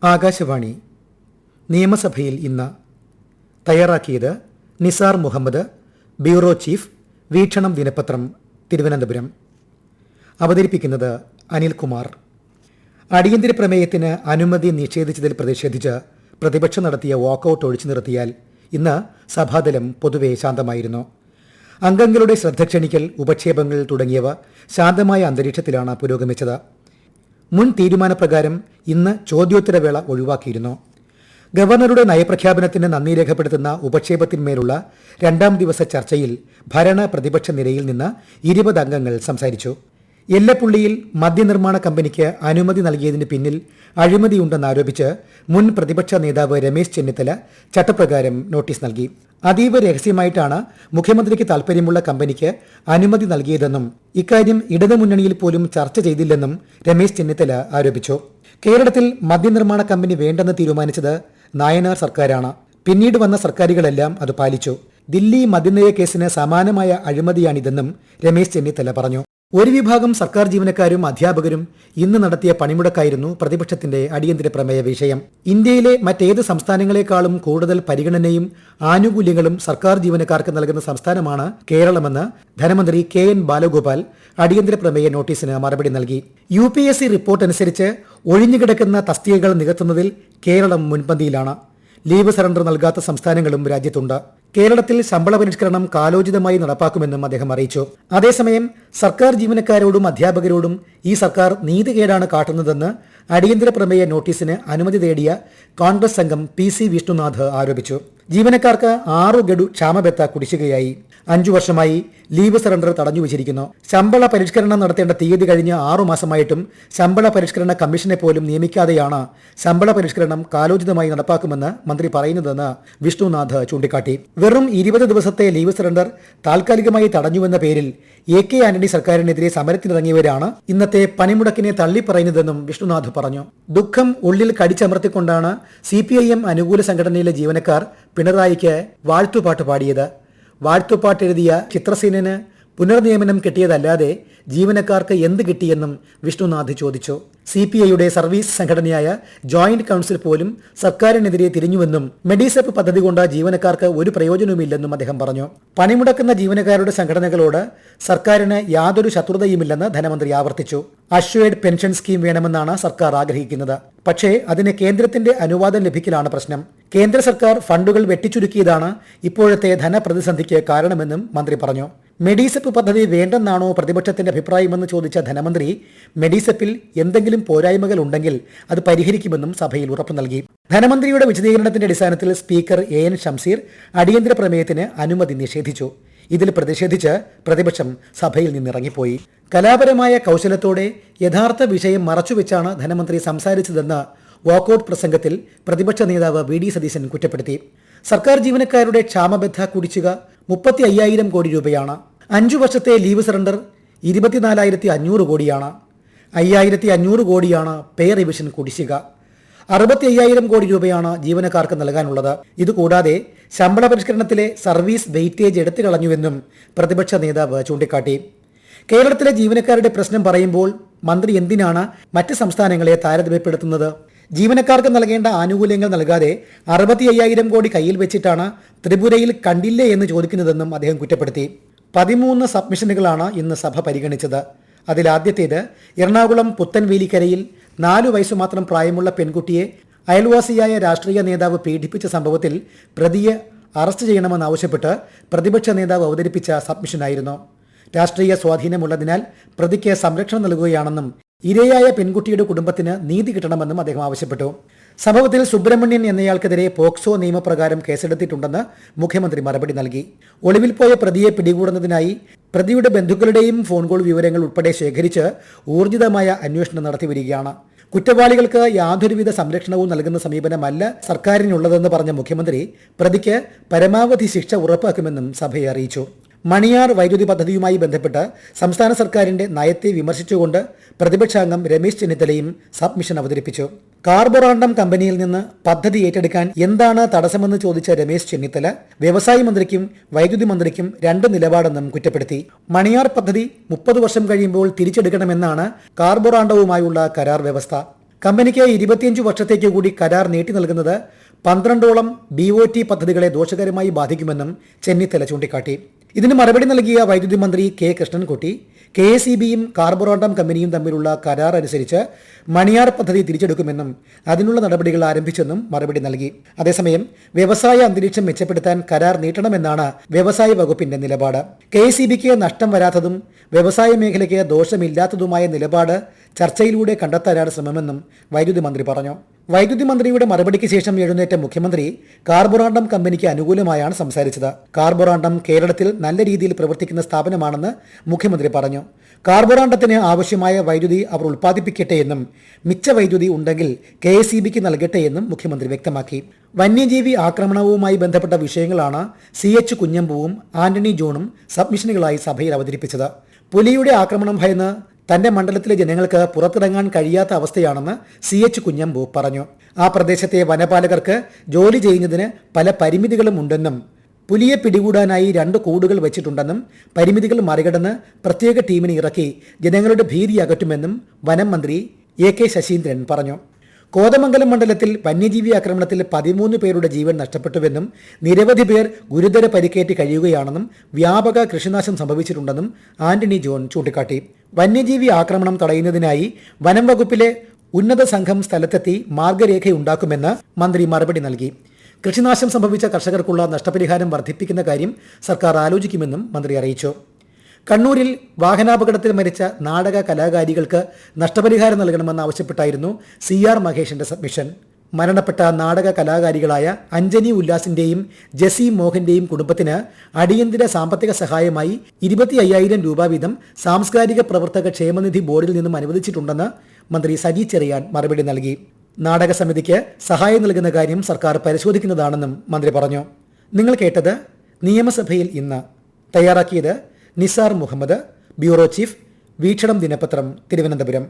ആകാശവാണി നിയമസഭയിൽ ഇന്ന് തയ്യാറാക്കിയത് നിസാർ മുഹമ്മദ്, ബ്യൂറോ ചീഫ്, വീക്ഷണം ദിനപത്രം, തിരുവനന്തപുരം. അവതരിപ്പിക്കുന്നത് അനിൽകുമാർ. അടിയന്തര പ്രമേയത്തിന് അനുമതി നിഷേധിച്ചതിൽ പ്രതിഷേധിച്ച് പ്രതിപക്ഷം നടത്തിയ വാക്കൌട്ട് ഒഴിച്ചു നിർത്തിയാൽ ഇന്ന് സഭാതലം പൊതുവെ ശാന്തമായിരുന്നു. അംഗങ്ങളുടെ ശ്രദ്ധ ക്ഷണിക്കൽ, ഉപക്ഷേപങ്ങൾ തുടങ്ങിയവ ശാന്തമായ അന്തരീക്ഷത്തിലാണ് പുരോഗമിച്ചത്. മുൻ തീരുമാനപ്രകാരം ഇന്ന് ചോദ്യോത്തരവേള ഒഴിവാക്കിയിരുന്നു. ഗവർണറുടെ നയപ്രഖ്യാപനത്തിന് നന്ദി രേഖപ്പെടുത്തുന്ന ഉപക്ഷേപത്തിന്മേലുള്ള രണ്ടാം ദിവസ ചർച്ചയിൽ ഭരണ പ്രതിപക്ഷ നിരയിൽ നിന്ന് 20 അംഗങ്ങൾ സംസാരിച്ചു. എല്ലപ്പുള്ളിയിൽ മദ്യനിർമ്മാണ കമ്പനിക്ക് അനുമതി നൽകിയതിന് പിന്നിൽ അഴിമതിയുണ്ടെന്നാരോപിച്ച് മുൻ പ്രതിപക്ഷ നേതാവ് രമേശ് ചെന്നിത്തല ചട്ടപ്രകാരം നോട്ടീസ് നൽകി. അതീവ രഹസ്യമായിട്ടാണ് മുഖ്യമന്ത്രിക്ക് താൽപര്യമുള്ള കമ്പനിക്ക് അനുമതി നൽകിയതെന്നും ഇക്കാര്യം ഇടതുമുന്നണിയിൽ പോലും ചർച്ച ചെയ്തില്ലെന്നും രമേശ് ചെന്നിത്തല ആരോപിച്ചു. കേരളത്തിൽ മദ്യനിർമ്മാണ കമ്പനി വേണ്ടെന്ന് തീരുമാനിച്ചത് നായനാർ സർക്കാരാണ്. പിന്നീട് വന്ന സർക്കാരുകളെല്ലാം അത് പാലിച്ചു. ദില്ലി മദ്യനയ കേസിന് സമാനമായ അഴിമതിയാണിതെന്നും രമേശ് ചെന്നിത്തല പറഞ്ഞു. ഒരു വിഭാഗം സർക്കാർ ജീവനക്കാരും അധ്യാപകരും ഇന്ന് നടത്തിയ പണിമുടക്കായിരുന്നു പ്രതിപക്ഷത്തിന്റെ അടിയന്തര പ്രമേയ വിഷയം. ഇന്ത്യയിലെ മറ്റേത് സംസ്ഥാനങ്ങളെക്കാളും കൂടുതൽ പരിഗണനയും ആനുകൂല്യങ്ങളും സർക്കാർ ജീവനക്കാർക്ക് നൽകുന്ന സംസ്ഥാനമാണ് കേരളമെന്ന് ധനമന്ത്രി KN ബാലഗോപാൽ അടിയന്തര പ്രമേയ നോട്ടീസിന് മറുപടി നൽകി. UPSC റിപ്പോർട്ട് അനുസരിച്ച് ഒഴിഞ്ഞുകിടക്കുന്ന തസ്തികകൾ നികത്തുന്നതിൽ കേരളം മുൻപന്തിയിലാണ്. ലീവ് സറണ്ടർ നൽകാത്ത സംസ്ഥാനങ്ങളും രാജ്യത്തുണ്ട്. കേരളത്തിൽ ശമ്പള പരിഷ്കരണം കാലോചിതമായി നടപ്പാക്കുമെന്നും അദ്ദേഹം അറിയിച്ചു. അതേസമയം സർക്കാർ ജീവനക്കാരോടും അധ്യാപകരോടും ഈ സർക്കാർ നീതികേടാണ് കാട്ടുന്നതെന്ന് അടിയന്തര പ്രമേയ നോട്ടീസിന് അനുമതി തേടിയ കോൺഗ്രസ് അംഗം PC വിഷ്ണുനാഥ് ആരോപിച്ചു. ജീവനക്കാർക്ക് 6 ഗഡു ക്ഷാമബത്ത കുടിശ്ശികയായി. 5 വർഷമായി ലീവ് സറണ്ടർ തടഞ്ഞുവച്ചിരിക്കുന്നു. ശമ്പള പരിഷ്കരണം നടത്തേണ്ട തീയതി കഴിഞ്ഞ് 6 മാസമായിട്ടും ശമ്പള പരിഷ്കരണ കമ്മീഷനെ പോലും നിയമിക്കാതെയാണ് ശമ്പള പരിഷ്കരണം കാലോചിതമായി നടപ്പാക്കുമെന്ന് മന്ത്രി പറയുന്നതെന്ന് വിഷ്ണുനാഥ് ചൂണ്ടിക്കാട്ടി. വെറും 20 ദിവസത്തെ ലീവ് സറണ്ടർ താൽക്കാലികമായി തടഞ്ഞുവെന്ന പേരിൽ AK ആന്റണി സർക്കാരിനെതിരെ സമരത്തിനിറങ്ങിയവരാണ് ഇന്നത്തെ പണിമുടക്കിനെ തള്ളിപ്പറയുന്നതെന്നും വിഷ്ണുനാഥ് പറഞ്ഞു. ദുഃഖം ഉള്ളിൽ കടിച്ചമർത്തിക്കൊണ്ടാണ് CPIM അനുകൂല സംഘടനയിലെ ജീവനക്കാർ പിണറായിക്ക് വാഴ്ത്തുപാട്ട് പാടിയത്. വാഴ്ത്തുപാട്ടെഴുതിയ ചിത്രസേനന് പുനർനിയമനം കിട്ടിയതല്ലാതെ ജീവനക്കാർക്ക് എന്ത് കിട്ടിയെന്നും വിഷ്ണുനാഥ് ചോദിച്ചു. CPIയുടെ സർവീസ് സംഘടനയായ ജോയിന്റ് കൌൺസിൽ പോലും സർക്കാരിനെതിരെ തിരിഞ്ഞുവെന്നും മെഡിസെപ്പ് പദ്ധതി കൊണ്ട് ജീവനക്കാർക്ക് ഒരു പ്രയോജനവുമില്ലെന്നും അദ്ദേഹം പറഞ്ഞു. പണിമുടക്കുന്ന ജീവനക്കാരുടെ സംഘടനകളോട് സർക്കാരിന് യാതൊരു ശത്രുതയുമില്ലെന്ന് ധനമന്ത്രി ആവർത്തിച്ചു. അഷ്വേർഡ് പെൻഷൻ സ്കീം വേണമെന്നാണ് സർക്കാർ ആഗ്രഹിക്കുന്നത്. പക്ഷേ അതിന് കേന്ദ്രത്തിന്റെ അനുവാദം ലഭിക്കലാണ് പ്രശ്നം. കേന്ദ്ര സർക്കാർ ഫണ്ടുകൾ വെട്ടിച്ചുരുക്കിയതാണ് ഇപ്പോഴത്തെ ധനപ്രതിസന്ധിക്ക് കാരണമെന്നും മന്ത്രി പറഞ്ഞു. മെഡിസെപ്പ് പദ്ധതി വേണ്ടെന്നാണോ പ്രതിപക്ഷത്തിന്റെ അഭിപ്രായമെന്ന് ചോദിച്ച ധനമന്ത്രി മെഡിസെപ്പിൽ എന്തെങ്കിലും പോരായ്മകൾ ഉണ്ടെങ്കിൽ അത് പരിഹരിക്കുമെന്നും സഭയിൽ ഉറപ്പു നൽകി. ധനമന്ത്രിയുടെ വിശദീകരണത്തിന്റെ അടിസ്ഥാനത്തിൽ സ്പീക്കർ AN ഷംസീർ അടിയന്തര പ്രമേയത്തിന് അനുമതി നിഷേധിച്ചു. ഇതിൽ പ്രതിഷേധിച്ച് പ്രതിപക്ഷം സഭയിൽ നിന്നിറങ്ങിപ്പോയി. കലാപരമായ കൗശലത്തോടെ യഥാർത്ഥ വിഷയം മറച്ചുവെച്ചാണ് ധനമന്ത്രി സംസാരിച്ചതെന്ന് വാക്കൌട്ട് പ്രസംഗത്തിൽ പ്രതിപക്ഷ നേതാവ് VD സതീശൻ കുറ്റപ്പെടുത്തി. സർക്കാർ ജീവനക്കാരുടെ ക്ഷാമബത്ത കുടിശ്ശിക 35,000 കോടി രൂപയാണ്. 5 വർഷത്തെ ലീവ് സറണ്ടർ 24,500 കോടിയാണ്. 5,500 കോടിയാണ് പേ റിവിഷൻ കുടിശ്ശിക. 65,000 കോടി രൂപയാണ് ജീവനക്കാർക്ക് നൽകാനുള്ളത്. ഇതുകൂടാതെ ശമ്പള പരിഷ്കരണത്തിലെ സർവീസ് വെയിറ്റേജ് എടുത്തു കളഞ്ഞുവെന്നും പ്രതിപക്ഷ നേതാവ് ചൂണ്ടിക്കാട്ടി. കേരളത്തിലെ ജീവനക്കാരുടെ പ്രശ്നം പറയുമ്പോൾ മന്ത്രി എന്തിനാണ് മറ്റ് സംസ്ഥാനങ്ങളെ താരതമ്യപ്പെടുത്തുന്നത്? ജീവനക്കാർക്ക് നൽകേണ്ട ആനുകൂല്യങ്ങൾ നൽകാതെ 65,000 കോടി കയ്യിൽ വെച്ചിട്ടാണ് ത്രിപുരയിൽ കണ്ടില്ലേ എന്ന് ചോദിക്കുന്നതെന്നും അദ്ദേഹം കുറ്റപ്പെടുത്തി. 13 സബ്മിഷനുകളാണ് ഇന്ന് സഭ പരിഗണിച്ചത്. അതിലാദ്യത്തേത് എറണാകുളം പുത്തൻവേലിക്കരയിൽ 4 വയസ്സു മാത്രം പ്രായമുള്ള പെൺകുട്ടിയെ അയൽവാസിയായ രാഷ്ട്രീയ നേതാവ് പീഡിപ്പിച്ച സംഭവത്തിൽ പ്രതിയെ അറസ്റ്റ് ചെയ്യണമെന്നാവശ്യപ്പെട്ട് പ്രതിപക്ഷ നേതാവ് അവതരിപ്പിച്ച സബ്മിഷനായിരുന്നു. രാഷ്ട്രീയ സ്വാധീനമുള്ളതിനാൽ പ്രതിക്ക് സംരക്ഷണം നൽകുകയാണെന്നും ഇരയായ പെൺകുട്ടിയുടെ കുടുംബത്തിന് നീതി കിട്ടണമെന്നും അദ്ദേഹം ആവശ്യപ്പെട്ടു. സംഭവത്തിൽ സുബ്രഹ്മണ്യൻ എന്നയാൾക്കെതിരെ പോക്സോ നിയമപ്രകാരം കേസെടുത്തിട്ടുണ്ടെന്ന് മുഖ്യമന്ത്രി മറുപടി നൽകി. ഒളിവിൽ പോയ പ്രതിയെ പിടികൂടുന്നതിനായി പ്രതിയുടെ ബന്ധുക്കളുടെയും ഫോൺ കോൾ വിവരങ്ങൾ ഉൾപ്പെടെ ശേഖരിച്ച് ഊർജിതമായ അന്വേഷണം നടത്തിവരികയാണ്. കുറ്റവാളികൾക്ക് യാതൊരുവിധ സംരക്ഷണവും നൽകുന്ന സമീപനമല്ല സർക്കാരിനുള്ളതെന്ന് പറഞ്ഞ മുഖ്യമന്ത്രി പ്രതിക്ക് പരമാവധി ശിക്ഷ ഉറപ്പാക്കുമെന്നും സഭയെ അറിയിച്ചു. മണിയാർ വൈദ്യുതി പദ്ധതിയുമായി ബന്ധപ്പെട്ട് സംസ്ഥാന സർക്കാരിന്റെ നയത്തെ വിമർശിച്ചുകൊണ്ട് പ്രതിപക്ഷാംഗം രമേശ് ചെന്നിത്തലയും സബ്മിഷൻ അവതരിപ്പിച്ചു. കാർബോറാണ്ടം കമ്പനിയിൽ നിന്ന് പദ്ധതി ഏറ്റെടുക്കാൻ എന്താണ് തടസ്സമെന്ന് ചോദിച്ച രമേശ് ചെന്നിത്തല വ്യവസായ മന്ത്രിക്കും വൈദ്യുതി മന്ത്രിക്കും 2 നിലപാടെന്നും കുറ്റപ്പെടുത്തി. മണിയാർ പദ്ധതി 30 വർഷം കഴിയുമ്പോൾ തിരിച്ചെടുക്കണമെന്നാണ് കാർബോറാണ്ടവുമായുള്ള കരാർ വ്യവസ്ഥ. കമ്പനിക്ക് 25 വർഷത്തേക്ക് കൂടി കരാർ നീട്ടി നൽകുന്നത് 12ഓളം BOT പദ്ധതികളെ ദോഷകരമായി ബാധിക്കുമെന്നും ചെന്നിത്തല ചൂണ്ടിക്കാട്ടി. ഇതിന് മറുപടി നൽകിയ വൈദ്യുതി മന്ത്രി കെ കൃഷ്ണൻകുട്ടി KSEBയും കാർബോറാണ്ടം കമ്പനിയും തമ്മിലുള്ള കരാർ അനുസരിച്ച് മണിയാർ പദ്ധതി തിരിച്ചെടുക്കുമെന്നും അതിനുള്ള നടപടികൾ ആരംഭിച്ചെന്നും മറുപടി നൽകി. അതേസമയം വ്യവസായ അന്തരീക്ഷം മെച്ചപ്പെടുത്താൻ കരാർ നീട്ടണമെന്നാണ് വ്യവസായ വകുപ്പിന്റെ നിലപാട്. KSEBയ്ക്ക് നഷ്ടം വരാത്തതും വ്യവസായ മേഖലയ്ക്ക് ദോഷമില്ലാത്തതുമായ നിലപാട് ചർച്ചയിലൂടെ കണ്ടെത്താനാണ് ശ്രമമെന്നും വൈദ്യുതി മന്ത്രി പറഞ്ഞു. വൈദ്യുതി മന്ത്രിയുടെ മറുപടിക്ക് ശേഷം എഴുന്നേറ്റ മുഖ്യമന്ത്രി കാർബോറാണ്ടം കമ്പനിക്ക് അനുകൂലമായാണ് സംസാരിച്ചത്. കാർബോറാണ്ടം കേരളത്തിൽ നല്ല രീതിയിൽ പ്രവർത്തിക്കുന്ന സ്ഥാപനമാണെന്ന് മുഖ്യമന്ത്രി പറഞ്ഞു. കാർബോറാണ്ടത്തിന് ആവശ്യമായ വൈദ്യുതി അവർ ഉൽപ്പാദിപ്പിക്കട്ടെ എന്നും മിച്ച വൈദ്യുതി ഉണ്ടെങ്കിൽ KSEBയ്ക്ക് നൽകട്ടെ എന്നും മുഖ്യമന്ത്രി വ്യക്തമാക്കി. വന്യജീവി ആക്രമണവുമായി ബന്ധപ്പെട്ട വിഷയങ്ങളാണ് CH കുഞ്ഞമ്പുവും ആന്റണി ജോണും സബ്മിഷനുകളായി സഭയിൽ അവതരിപ്പിച്ചത്. പുലിയുടെ ആക്രമണം ഭയന്ന് തന്റെ മണ്ഡലത്തിലെ ജനങ്ങൾക്ക് പുറത്തിറങ്ങാൻ കഴിയാത്ത അവസ്ഥയാണെന്ന് CH കുഞ്ഞമ്പു പറഞ്ഞു. ആ പ്രദേശത്തെ വനപാലകർക്ക് ജോലി ചെയ്യുന്നതിന് പല പരിമിതികളും ഉണ്ടെന്നും പുലിയെ പിടികൂടാനായി 2 കൂടുകൾ വെച്ചിട്ടുണ്ടെന്നും പരിമിതികൾ മറികടന്ന് പ്രത്യേക ടീമിനെ ഇറക്കി ജനങ്ങളുടെ ഭീതി അകറ്റുമെന്നും വനം മന്ത്രി AK ശശീന്ദ്രൻ പറഞ്ഞു. കോതമംഗലം മണ്ഡലത്തിൽ വന്യജീവി ആക്രമണത്തിൽ 13 പേരുടെ ജീവൻ നഷ്ടപ്പെട്ടുവെന്നും നിരവധി പേർ ഗുരുതര പരിക്കേറ്റ് കഴിയുകയാണെന്നും വ്യാപക കൃഷിനാശം സംഭവിച്ചിട്ടുണ്ടെന്നും ആന്റണി ജോൺ ചൂണ്ടിക്കാട്ടി. വന്യജീവി ആക്രമണം തടയുന്നതിനായി വനം വകുപ്പിലെ ഉന്നത സംഘം സ്ഥലത്തെത്തി മാർഗരേഖയുണ്ടാക്കുമെന്ന് മന്ത്രി മറുപടി നൽകി. കൃഷിനാശം സംഭവിച്ച കർഷകർക്കുള്ള നഷ്ടപരിഹാരം വർദ്ധിപ്പിക്കുന്ന കാര്യം സർക്കാർ ആലോചിക്കുമെന്നും മന്ത്രി അറിയിച്ചു. കണ്ണൂരിൽ വാഹനാപകടത്തിൽ മരിച്ച നാടക കലാകാരികൾക്ക് നഷ്ടപരിഹാരം നൽകണമെന്നാവശ്യപ്പെട്ടായിരുന്നു CR മഹേഷിന്റെ സബ്മിഷൻ. മരണപ്പെട്ട നാടക കലാകാരികളായ അഞ്ജനി ഉല്ലാസിന്റെയും ജെസി മോഹന്റെയും കുടുംബത്തിന് അടിയന്തര സാമ്പത്തിക സഹായമായി 25,000 രൂപ വീതം സാംസ്കാരിക പ്രവർത്തക ക്ഷേമനിധി ബോർഡിൽ നിന്നും അനുവദിച്ചിട്ടുണ്ടെന്ന് മന്ത്രി സജി ചെറിയാൻ മറുപടി നൽകി. നാടക സമിതിക്ക് സഹായം നൽകുന്ന കാര്യം സർക്കാർ പരിശോധിക്കുന്നതാണെന്നും മന്ത്രി പറഞ്ഞു. നിങ്ങൾ കേട്ടത് നിയമസഭയിൽ ഇന്ന്. തയ്യാറാക്കിയത് നിസാർ മുഹമ്മദ്, ബ്യൂറോ ചീഫ്, വീക്ഷണം ദിനപത്രം, തിരുവനന്തപുരം.